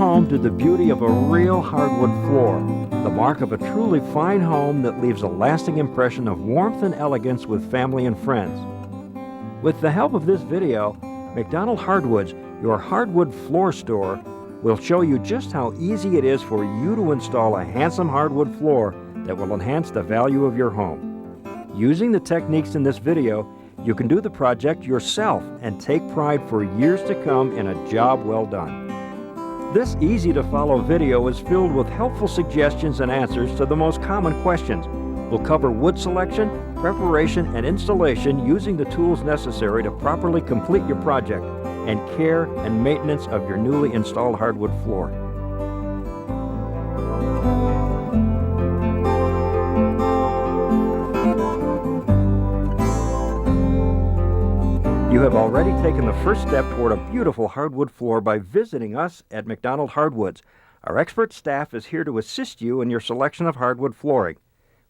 home to the beauty of a real hardwood floor, the mark of a truly fine home that leaves a lasting impression of warmth and elegance with family and friends. With the help of this video, McDonald Hardwoods, your hardwood floor store, will show you just how easy it is for you to install a handsome hardwood floor that will enhance the value of your home. Using the techniques in this video, you can do the project yourself and take pride for years to come in a job well done. This easy-to-follow video is filled with helpful suggestions and answers to the most common questions. We'll cover wood selection, preparation, and installation using the tools necessary to properly complete your project, and care and maintenance of your newly installed hardwood floor. You have already taken the first step toward a beautiful hardwood floor by visiting us at McDonald Hardwoods. Our expert staff is here to assist you in your selection of hardwood flooring.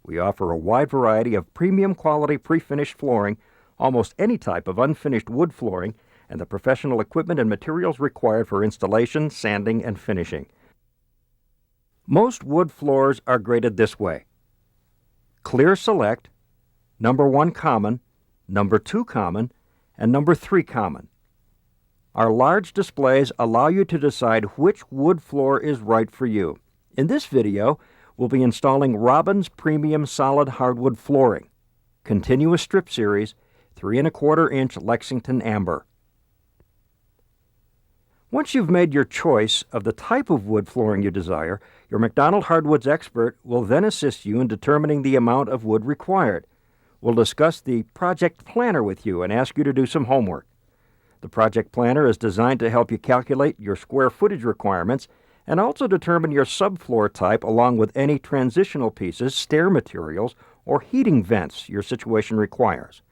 We offer a wide variety of premium quality pre-finished flooring, almost any type of unfinished wood flooring, and the professional equipment and materials required for installation, sanding, and finishing. Most wood floors are graded this way: Clear Select, Number 1 Common, Number 2 Common, and Number 3 Common. Our large displays allow you to decide which wood floor is right for you. In this video, we'll be installing Robin's Premium Solid Hardwood Flooring, Continuous Strip Series, 3 1/4 inch Lexington Amber. Once you've made your choice of the type of wood flooring you desire, your McDonald Hardwoods expert will then assist you in determining the amount of wood required. We'll discuss the project planner with you and ask you to do some homework. The project planner is designed to help you calculate your square footage requirements and also determine your subfloor type along with any transitional pieces, stair materials, or heating vents your situation requires.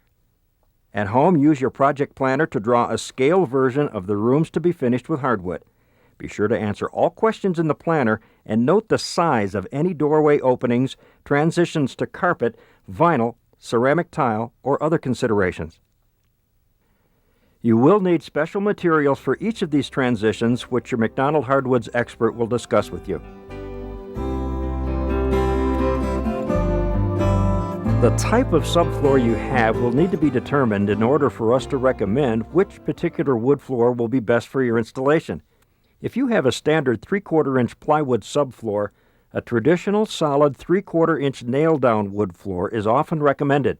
At home, use your project planner to draw a scale version of the rooms to be finished with hardwood. Be sure to answer all questions in the planner and note the size of any doorway openings, transitions to carpet, vinyl, ceramic tile, or other considerations. You will need special materials for each of these transitions, which your McDonald Hardwoods expert will discuss with you. The type of subfloor you have will need to be determined in order for us to recommend which particular wood floor will be best for your installation. If you have a standard 3/4 inch plywood subfloor, a traditional solid 3/4 inch nail-down wood floor is often recommended.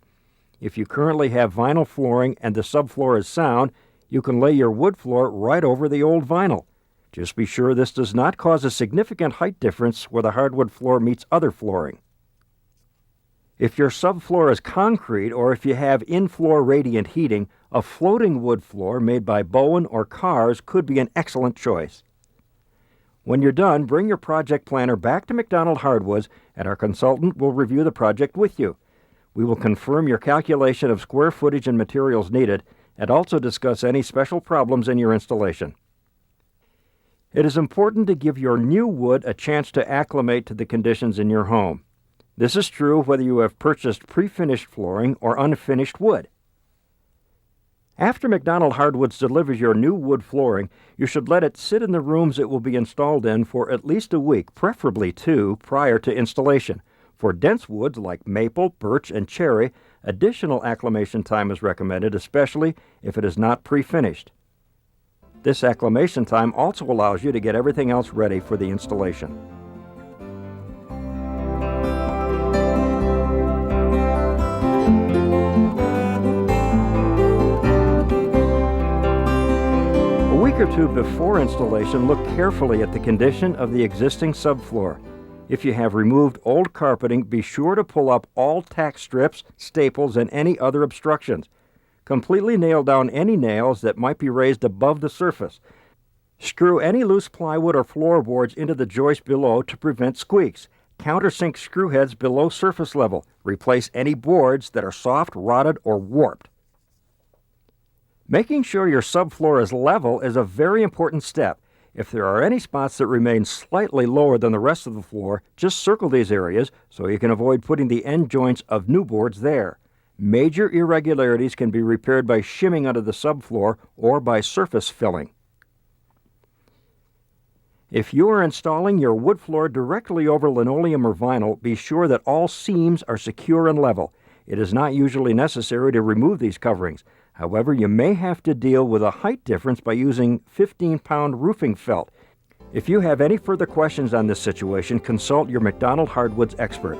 If you currently have vinyl flooring and the subfloor is sound, you can lay your wood floor right over the old vinyl. Just be sure this does not cause a significant height difference where the hardwood floor meets other flooring. If your subfloor is concrete or if you have in-floor radiant heating, a floating wood floor made by Bowen or Cars could be an excellent choice. When you're done, bring your project planner back to McDonald Hardwoods and our consultant will review the project with you. We will confirm your calculation of square footage and materials needed and also discuss any special problems in your installation. It is important to give your new wood a chance to acclimate to the conditions in your home. This is true whether you have purchased pre-finished flooring or unfinished wood. After McDonald Hardwoods delivers your new wood flooring, you should let it sit in the rooms it will be installed in for at least a week, preferably 2, prior to installation. For dense woods like maple, birch, and cherry, additional acclimation time is recommended, especially if it is not pre-finished. This acclimation time also allows you to get everything else ready for the installation. A week or two before installation, look carefully at the condition of the existing subfloor. If you have removed old carpeting, be sure to pull up all tack strips, staples, and any other obstructions. Completely nail down any nails that might be raised above the surface. Screw any loose plywood or floorboards into the joist below to prevent squeaks. Countersink screw heads below surface level. Replace any boards that are soft, rotted, or warped. Making sure your subfloor is level is a very important step. If there are any spots that remain slightly lower than the rest of the floor, just circle these areas so you can avoid putting the end joints of new boards there. Major irregularities can be repaired by shimming under the subfloor or by surface filling. If you are installing your wood floor directly over linoleum or vinyl, be sure that all seams are secure and level. It is not usually necessary to remove these coverings. However, you may have to deal with a height difference by using 15-pound roofing felt. If you have any further questions on this situation, consult your McDonald Hardwoods expert.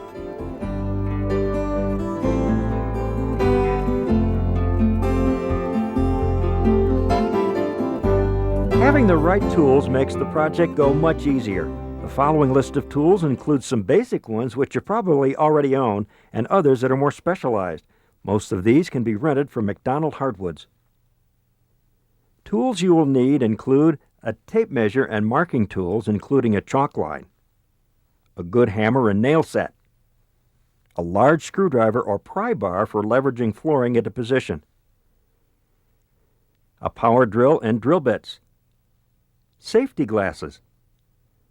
Having the right tools makes the project go much easier. The following list of tools includes some basic ones which you probably already own and others that are more specialized. Most of these can be rented from McDonald Hardwoods. Tools you will need include a tape measure and marking tools, including a chalk line, a good hammer and nail set, a large screwdriver or pry bar for leveraging flooring into position, a power drill and drill bits, safety glasses,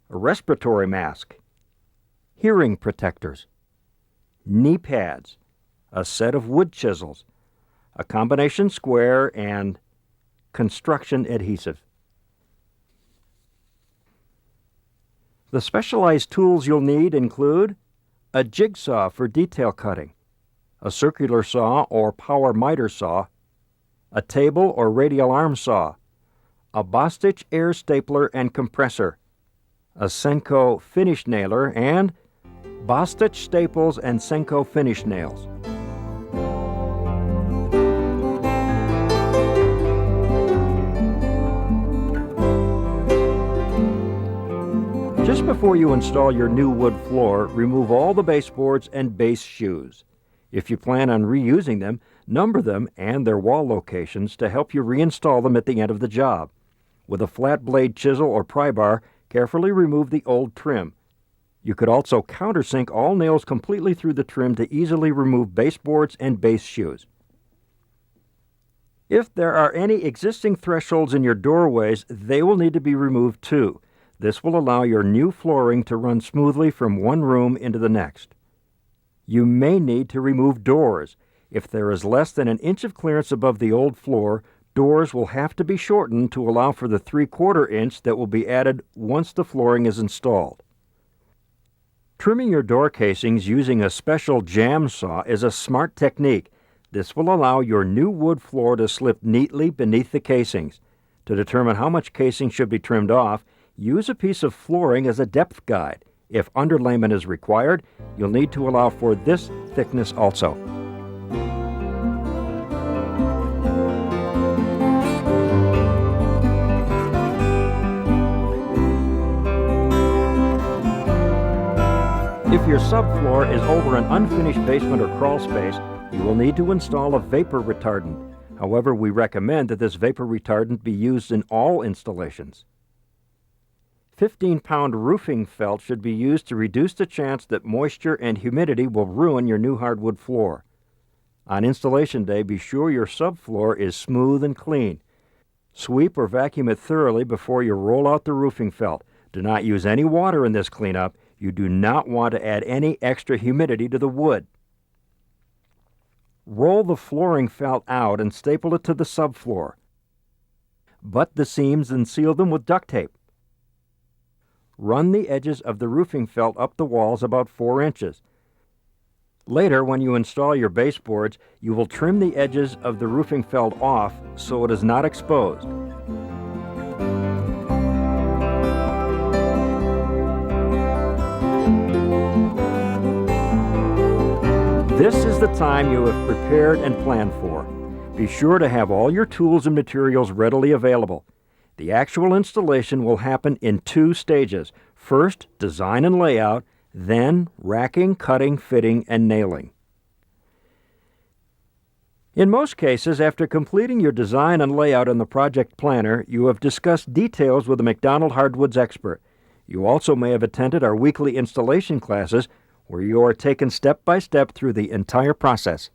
a respiratory mask, hearing protectors, knee pads, a set of wood chisels, a combination square, and construction adhesive. The specialized tools you'll need include a jigsaw for detail cutting, a circular saw or power miter saw, a table or radial arm saw, a Bostitch air stapler and compressor, a Senko finish nailer, and Bostitch staples and Senko finish nails. Just before you install your new wood floor, remove all the baseboards and base shoes. If you plan on reusing them, number them and their wall locations to help you reinstall them at the end of the job. With a flat blade chisel or pry bar, carefully remove the old trim. You could also countersink all nails completely through the trim to easily remove baseboards and base shoes. If there are any existing thresholds in your doorways, they will need to be removed too. This will allow your new flooring to run smoothly from one room into the next. You may need to remove doors. If there is less than an inch of clearance above the old floor, doors will have to be shortened to allow for the 3/4 inch that will be added once the flooring is installed. Trimming your door casings using a special jam saw is a smart technique. This will allow your new wood floor to slip neatly beneath the casings. To determine how much casing should be trimmed off, use a piece of flooring as a depth guide. If underlayment is required, you'll need to allow for this thickness also. If your subfloor is over an unfinished basement or crawl space, you will need to install a vapor retardant. However, we recommend that this vapor retardant be used in all installations. 15-pound roofing felt should be used to reduce the chance that moisture and humidity will ruin your new hardwood floor. On installation day, be sure your subfloor is smooth and clean. Sweep or vacuum it thoroughly before you roll out the roofing felt. Do not use any water in this cleanup. You do not want to add any extra humidity to the wood. Roll the flooring felt out and staple it to the subfloor. Butt the seams and seal them with duct tape. Run the edges of the roofing felt up the walls about 4 inches. Later, when you install your baseboards, you will trim the edges of the roofing felt off so it is not exposed. This is the time you have prepared and planned for. Be sure to have all your tools and materials readily available. The actual installation will happen in 2 stages. First, design and layout, then racking, cutting, fitting, and nailing. In most cases, after completing your design and layout in the project planner, you have discussed details with a McDonald Hardwoods expert. You also may have attended our weekly installation classes, where you are taken step by step through the entire process.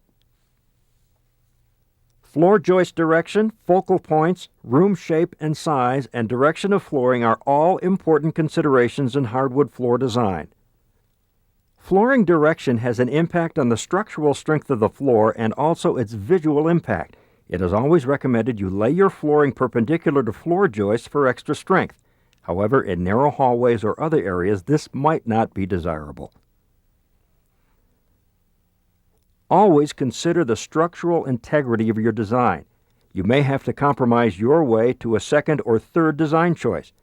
Floor joist direction, focal points, room shape and size, and direction of flooring are all important considerations in hardwood floor design. Flooring direction has an impact on the structural strength of the floor and also its visual impact. It is always recommended you lay your flooring perpendicular to floor joists for extra strength. However, in narrow hallways or other areas, this might not be desirable. Always consider the structural integrity of your design. You may have to compromise your way to a second or third design choice.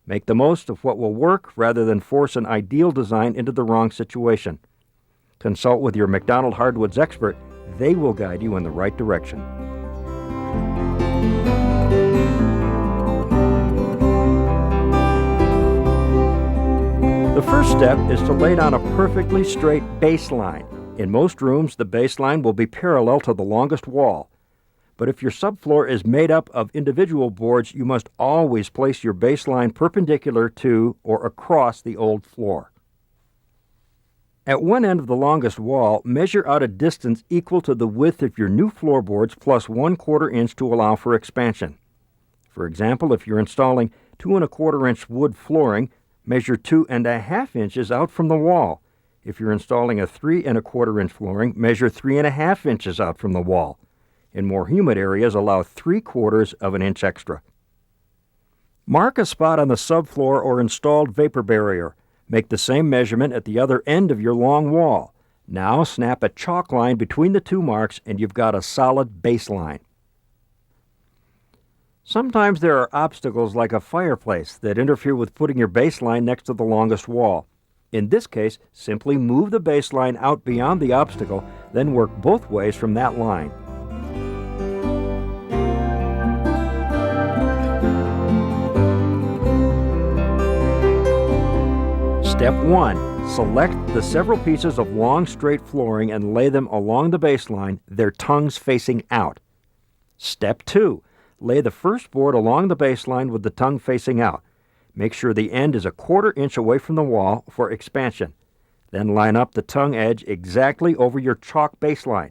Make the most of what will work rather than force an ideal design into the wrong situation. Consult with your McDonald Hardwoods expert. They will guide you in the right direction. The first step is to lay down a perfectly straight baseline. In most rooms, the baseline will be parallel to the longest wall. But if your subfloor is made up of individual boards, you must always place your baseline perpendicular to or across the old floor. At one end of the longest wall, measure out a distance equal to the width of your new floorboards plus 1/4 inch to allow for expansion. For example, if you're installing 2 1/4 inch wood flooring, measure 2 1/2 inches out from the wall. If you're installing a 3 1/4 inch flooring, measure 3 1/2 inches out from the wall. In more humid areas, allow 3/4 of an inch extra. Mark a spot on the subfloor or installed vapor barrier. Make the same measurement at the other end of your long wall. Now snap a chalk line between the two marks and you've got a solid baseline. Sometimes there are obstacles like a fireplace that interfere with putting your baseline next to the longest wall. In this case, simply move the baseline out beyond the obstacle, then work both ways from that line. Step 1. Select the several pieces of long, straight flooring and lay them along the baseline, their tongues facing out. Step 2. Lay the first board along the baseline with the tongue facing out. Make sure the end is a 1/4 inch away from the wall for expansion. Then line up the tongue edge exactly over your chalk baseline.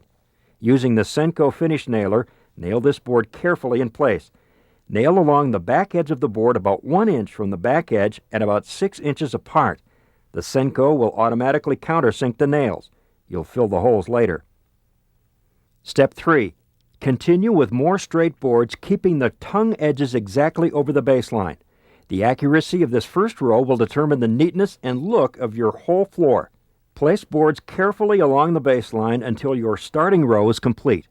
Using the Senko finish nailer, nail this board carefully in place. Nail along the back edge of the board about 1 inch from the back edge and about 6 inches apart. The Senko will automatically countersink the nails. You'll fill the holes later. Step 3. Continue with more straight boards, keeping the tongue edges exactly over the baseline. The accuracy of this first row will determine the neatness and look of your whole floor. Place boards carefully along the baseline until your starting row is complete.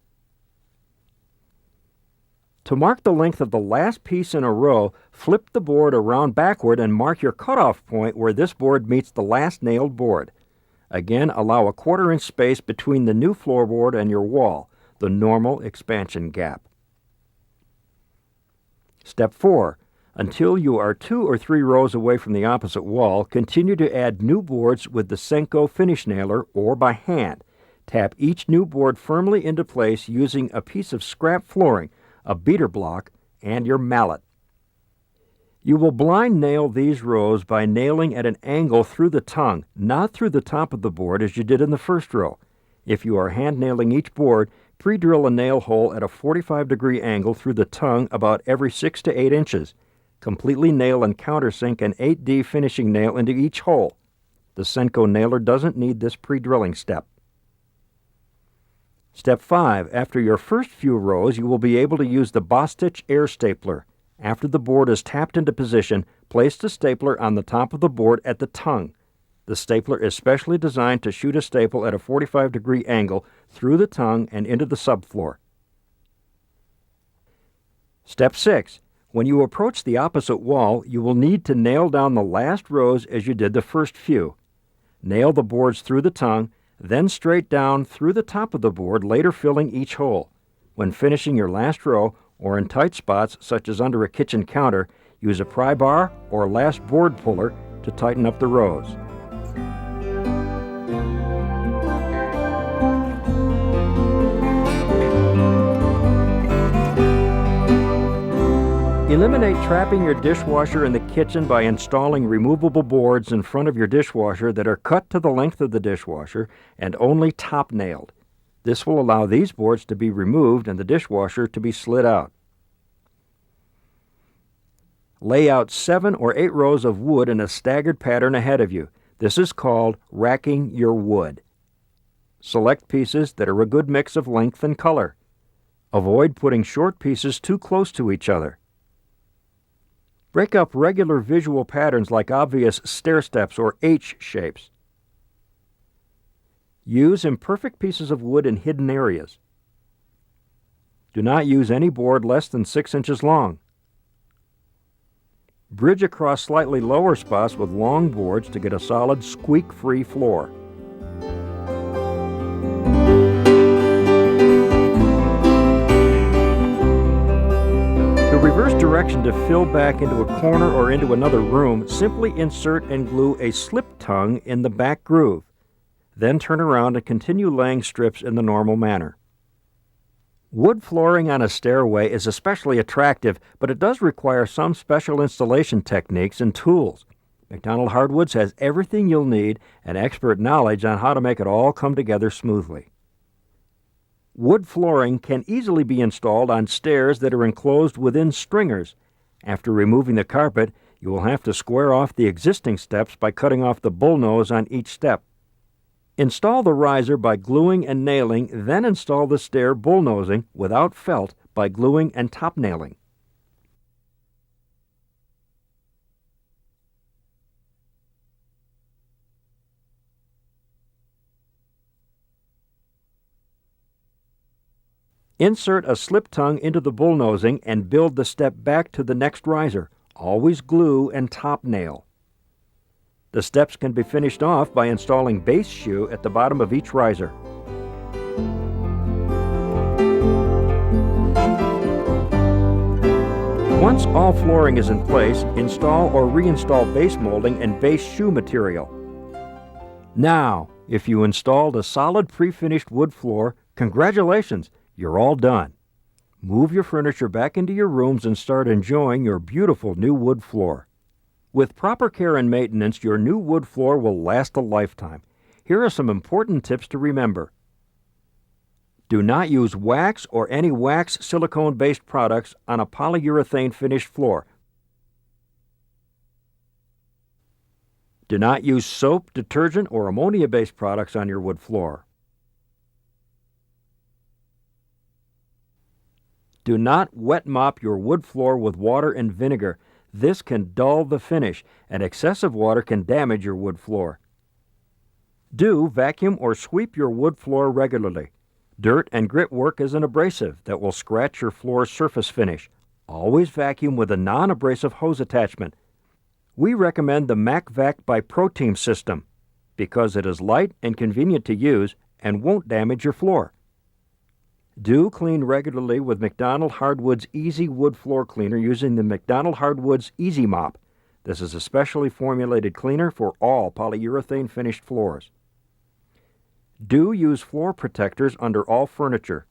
To mark the length of the last piece in a row, flip the board around backward and mark your cutoff point where this board meets the last nailed board. Again, allow a 1/4 inch space between the new floorboard and your wall, the normal expansion gap. Step 4. Until you are 2 or 3 rows away from the opposite wall, continue to add new boards with the Senko finish nailer or by hand. Tap each new board firmly into place using a piece of scrap flooring, a beater block, and your mallet. You will blind nail these rows by nailing at an angle through the tongue, not through the top of the board as you did in the first row. If you are hand nailing each board, pre-drill a nail hole at a 45-degree angle through the tongue about every 6 to 8 inches. Completely nail and countersink an 8D finishing nail into each hole. The Senko nailer doesn't need this pre-drilling step. Step 5. After your first few rows, you will be able to use the Bostitch air stapler. After the board is tapped into position, place the stapler on the top of the board at the tongue. The stapler is specially designed to shoot a staple at a 45-degree angle through the tongue and into the subfloor. Step 6. When you approach the opposite wall, you will need to nail down the last rows as you did the first few. Nail the boards through the tongue, then straight down through the top of the board, later filling each hole. When finishing your last row, or in tight spots such as under a kitchen counter, use a pry bar or last board puller to tighten up the rows. Eliminate trapping your dishwasher in the kitchen by installing removable boards in front of your dishwasher that are cut to the length of the dishwasher and only top nailed. This will allow these boards to be removed and the dishwasher to be slid out. Lay out 7 or 8 rows of wood in a staggered pattern ahead of you. This is called racking your wood. Select pieces that are a good mix of length and color. Avoid putting short pieces too close to each other. Break up regular visual patterns like obvious stair steps or H shapes. Use imperfect pieces of wood in hidden areas. Do not use any board less than 6 inches long. Bridge across slightly lower spots with long boards to get a solid squeak-free floor. To reverse direction to fill back into a corner or into another room, simply insert and glue a slip tongue in the back groove. Then turn around and continue laying strips in the normal manner. Wood flooring on a stairway is especially attractive, but it does require some special installation techniques and tools. McDonald Hardwoods has everything you'll need and expert knowledge on how to make it all come together smoothly. Wood flooring can easily be installed on stairs that are enclosed within stringers. After removing the carpet, you will have to square off the existing steps by cutting off the bullnose on each step. Install the riser by gluing and nailing, then install the stair bullnosing without felt by gluing and top nailing. Insert a slip tongue into the bullnosing and build the step back to the next riser. Always glue and top nail. The steps can be finished off by installing base shoe at the bottom of each riser. Once all flooring is in place, install or reinstall base molding and base shoe material. Now, if you installed a solid pre-finished wood floor, congratulations, you're all done. Move your furniture back into your rooms and start enjoying your beautiful new wood floor. With proper care and maintenance, your new wood floor will last a lifetime. Here are some important tips to remember. Do not use wax or any wax silicone-based products on a polyurethane finished floor. Do not use soap, detergent, or ammonia-based products on your wood floor. Do not wet mop your wood floor with water and vinegar. This can dull the finish, and excessive water can damage your wood floor. Do vacuum or sweep your wood floor regularly. Dirt and grit work as an abrasive that will scratch your floor's surface finish. Always vacuum with a non-abrasive hose attachment. We recommend the MacVac by ProTeam system because it is light and convenient to use and won't damage your floor. Do clean regularly with McDonald Hardwood's Easy Wood Floor Cleaner using the McDonald Hardwood's Easy Mop. This is a specially formulated cleaner for all polyurethane finished floors. Do use floor protectors under all furniture.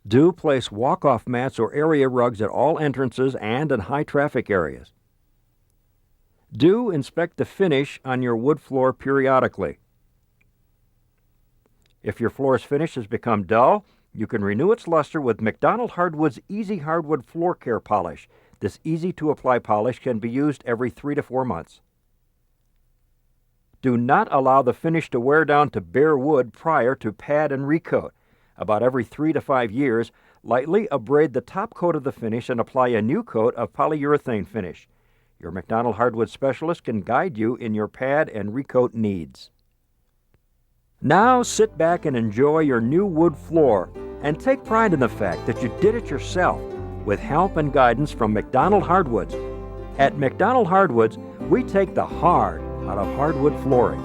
Do place walk-off mats or area rugs at all entrances and in high traffic areas. Do inspect the finish on your wood floor periodically. If your floor's finish has become dull, you can renew its luster with McDonald Hardwood's Easy Hardwood Floor Care Polish. This easy-to-apply polish can be used every 3 to 4 months. Do not allow the finish to wear down to bare wood prior to pad and recoat. About every 3 to 5 years, lightly abrade the top coat of the finish and apply a new coat of polyurethane finish. Your McDonald Hardwood specialist can guide you in your pad and recoat needs. Now sit back and enjoy your new wood floor and take pride in the fact that you did it yourself with help and guidance from McDonald Hardwoods. At McDonald Hardwoods, we take the hard out of hardwood flooring.